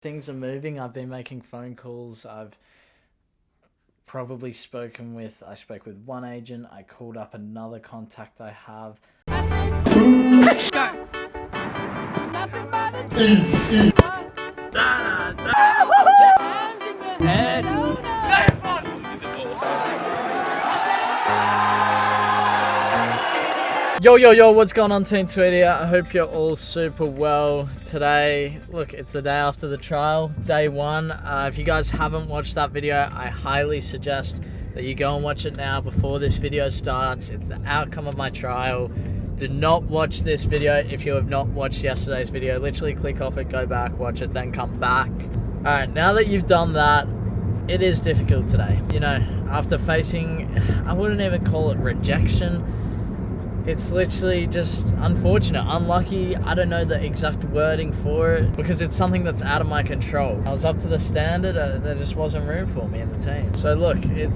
Things are moving. I've been making phone calls. I've probably spoken with, I spoke with one agent. I called up another contact I have. I said, go. Nothing but a put your hands in your head. Oh, no. Yo, what's going on, Team Tweety? I hope you're all super well today. Look, it's the day after the trial, day one. If you guys haven't watched that video, I highly suggest that you go and watch it now before this video starts. It's the outcome of my trial. Do not watch this video if you have not watched yesterday's video. Literally click off it, go back, watch it, then come back. All right, now that you've done that, it is difficult today. You know, after facing, I wouldn't even call it rejection. It's literally just unfortunate, unlucky. I don't know the exact wording for it because it's something that's out of my control. I was up to the standard, there just wasn't room for me in the team. So look, it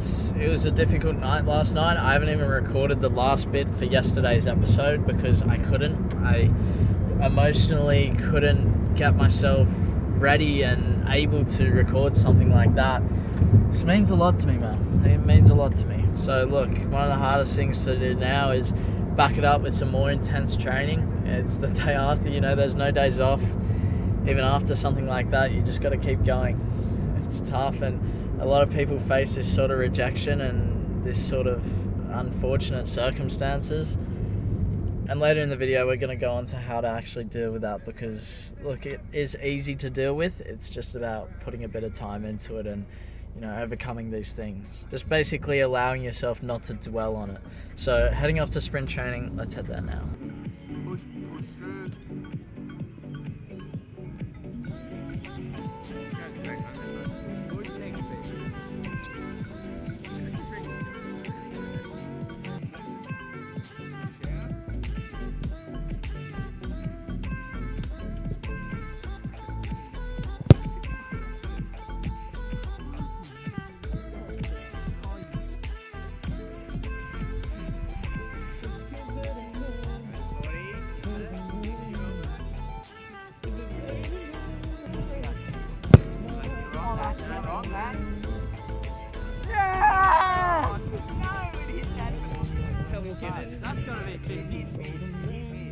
was a difficult night last night. I haven't even recorded the last bit for yesterday's episode because I couldn't. I emotionally couldn't get myself ready and able to record something like that. This means a lot to me, man. It means a lot to me. So look, one of the hardest things to do now is back it up with some more intense training. It's the day after, you know, there's no days off. Even after something like that, you just got to keep going. It's tough, and a lot of people face this sort of rejection and this sort of unfortunate circumstances. And later in the video, we're going to go on to how to actually deal with that because, look, it is easy to deal with. It's just about putting a bit of time into it and, you know, overcoming these things. Just basically allowing yourself not to dwell on it. So heading off to sprint training, let's head there now. Push, good.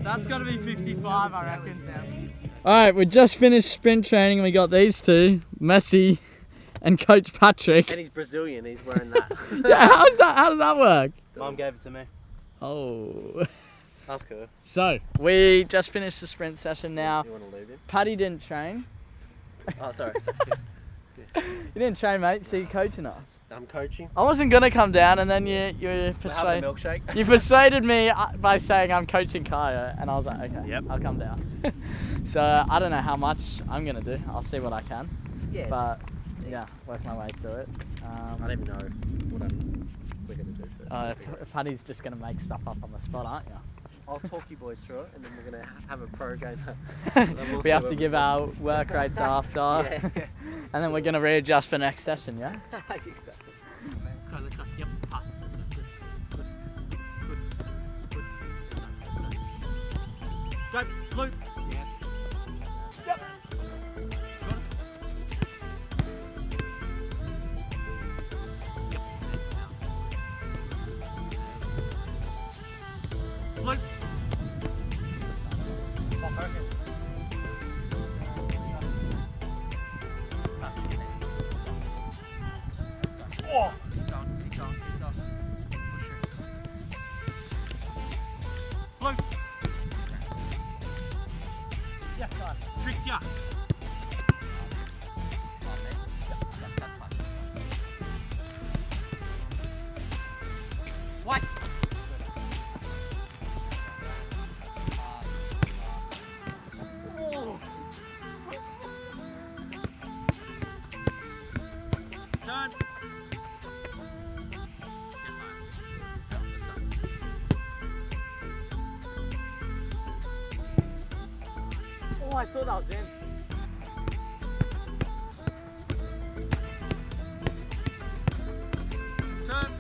That's gotta be 55, I reckon. Alright, we just finished sprint training and we got these two, Messi and Coach Patrick. And he's Brazilian, he's wearing that. Yeah, how does that work? Mom gave it to me. Oh. That's cool. So, we just finished the sprint session now. You want to leave him? Paddy didn't train. Oh, sorry. You didn't train, mate, so you're coaching us. I'm coaching. I wasn't going to come down, and then you Having a milkshake. You persuaded me by saying I'm coaching Kaya, and I was like, okay, yep. I'll come down. So I don't know how much I'm going to do. I'll see what I can. Yeah. But yeah, work my way through it. I don't even know what we're going to do first. Paddy's just going to make stuff up on the spot, aren't you? I'll talk you boys through it, and then we're going to have a pro game. We have to give our work rates after, yeah. And then we're going to readjust for next session, yeah? Exactly. Yep. Go, loop. Yes. Yep. Loop. Oh, perfect. Oh! Keep going. Loop. Yes, sir. Trick ya. What? Turn. Oh, I thought I was in. Turn.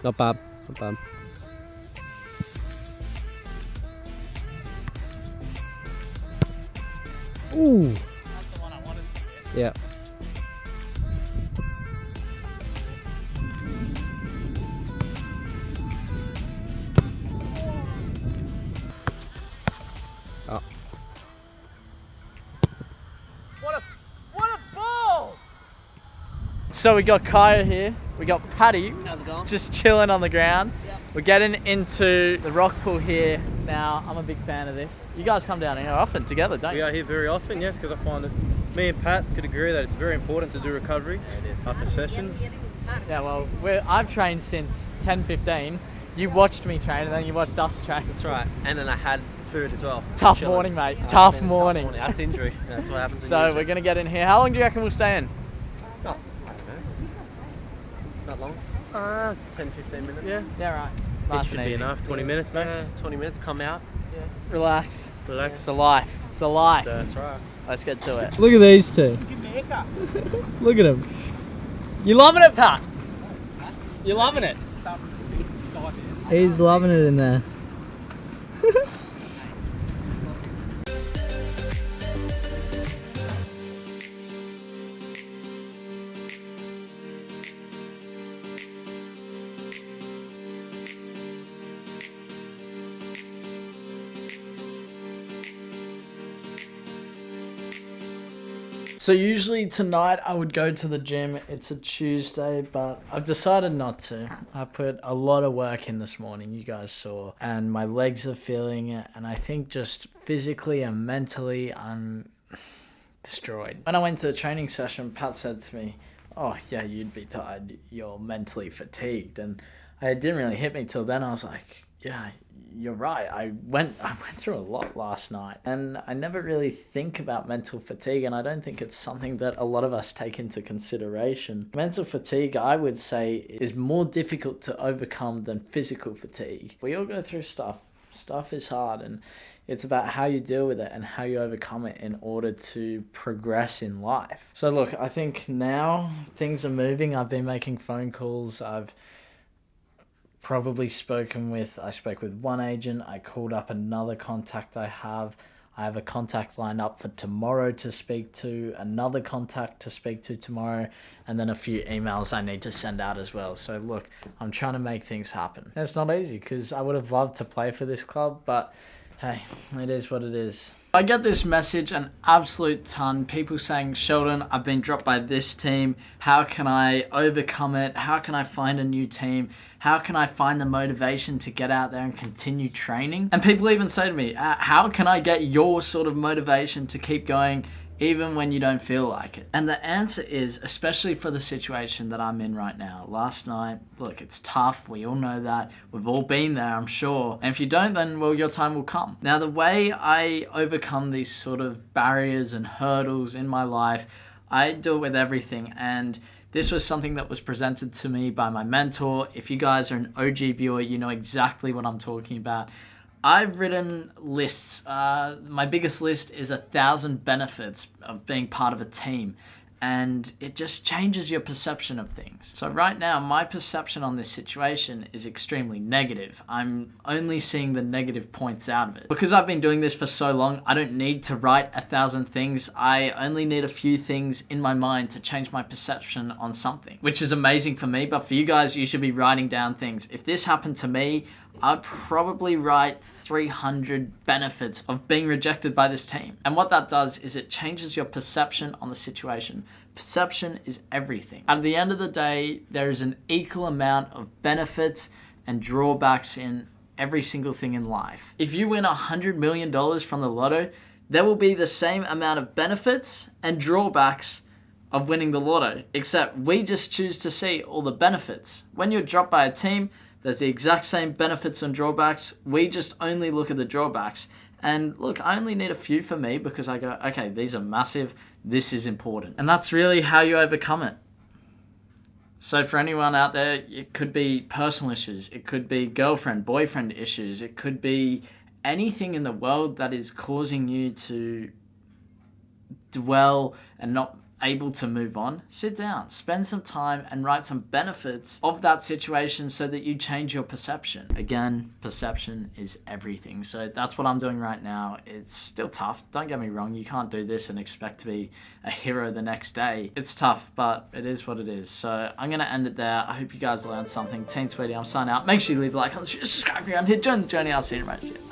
Not bad. Not bad. Ooh. That's the one I wanted to Yeah. Oh. What a ball! So we got Kaya here, we got Paddy. How's it going? Just chilling on the ground. Yep. We're getting into the rock pool here. Now, I'm a big fan of this. You guys come down here often together, don't We you? are here very often, yes, because I find that me and Pat could agree that it's very important to do recovery after sessions. Yeah, well, I've trained since 10:15. You watched me train and then you watched us train. That's right, and then I had food as well. Tough Chilling. morning, mate. It's Tough been a morning. That's injury. That's what happens. So we're gonna get in here. How long do you reckon we'll stay in? Oh, I don't know. Not long. 10, 15 minutes. Yeah, right. It Nice should and be easy. enough. 20 minutes, mate. 20 minutes. Come out. Relax. Relax. It's a life. It's a life. That's right. Let's get to it. Look at these two. Look at them. You loving it, Pat? You loving it? He's loving it in there. So usually tonight I would go to the gym. It's a Tuesday, but I've decided not to. I put a lot of work in this morning, you guys saw, and my legs are feeling it, and I think just physically and mentally I'm destroyed. When I went to the training session, Pat said to me, "Oh yeah, you'd be tired. You're mentally fatigued." And it didn't really hit me till then. I was like, yeah, you're right. I went through a lot last night, and I never really think about mental fatigue, and I don't think it's something that a lot of us take into consideration. Mental fatigue, I would say, is more difficult to overcome than physical fatigue. We all go through stuff. Stuff is hard, and it's about how you deal with it and how you overcome it in order to progress in life. So look, I think now things are moving. I've been making phone calls. I've probably spoke with one agent. I called up another contact I have a contact lined up for tomorrow to speak to, another contact to speak to tomorrow, and then a few emails I need to send out as well. So look, I'm trying to make things happen. And it's not easy because I would have loved to play for this club, but hey, it is what it is. I get this message an absolute ton. People saying, "Sheldon, I've been dropped by this team. How can I overcome it? How can I find a new team? How can I find the motivation to get out there and continue training?" And people even say to me, "How can I get your sort of motivation to keep going even when you don't feel like it?" And the answer is, especially for the situation that I'm in right now. Last night, look, it's tough. We all know that. We've all been there, I'm sure. And if you don't, then, well, your time will come. Now, the way I overcome these sort of barriers and hurdles in my life, I do it with everything. And this was something that was presented to me by my mentor. If you guys are an OG viewer, you know exactly what I'm talking about. I've written lists. My biggest list is 1,000 benefits of being part of a team, and it just changes your perception of things. So right now, my perception on this situation is extremely negative. I'm only seeing the negative points out of it. Because I've been doing this for so long, I don't need to write 1,000 things. I only need a few things in my mind to change my perception on something, which is amazing for me, but for you guys, you should be writing down things. If this happened to me, I'd probably write 300 benefits of being rejected by this team. And what that does is it changes your perception on the situation. Perception is everything. At the end of the day, there is an equal amount of benefits and drawbacks in every single thing in life. If you win $100 million from the lotto, there will be the same amount of benefits and drawbacks of winning the lotto, except we just choose to see all the benefits. When you're dropped by a team, there's the exact same benefits and drawbacks. We just only look at the drawbacks. And look, I only need a few for me because I go, okay, these are massive. This is important. And that's really how you overcome it. So for anyone out there, it could be personal issues. It could be girlfriend, boyfriend issues. It could be anything in the world that is causing you to dwell and not able to move on, sit down, spend some time and write some benefits of that situation so that you change your perception. Again, perception is everything. So that's what I'm doing right now. It's still tough. Don't get me wrong. You can't do this and expect to be a hero the next day. It's tough, but it is what it is. So I'm going to end it there. I hope you guys learned something. Team Tweety, I'm signing out. Make sure you leave a like on the video, subscribe if you're on here. Join the journey. I'll see you in the right shit.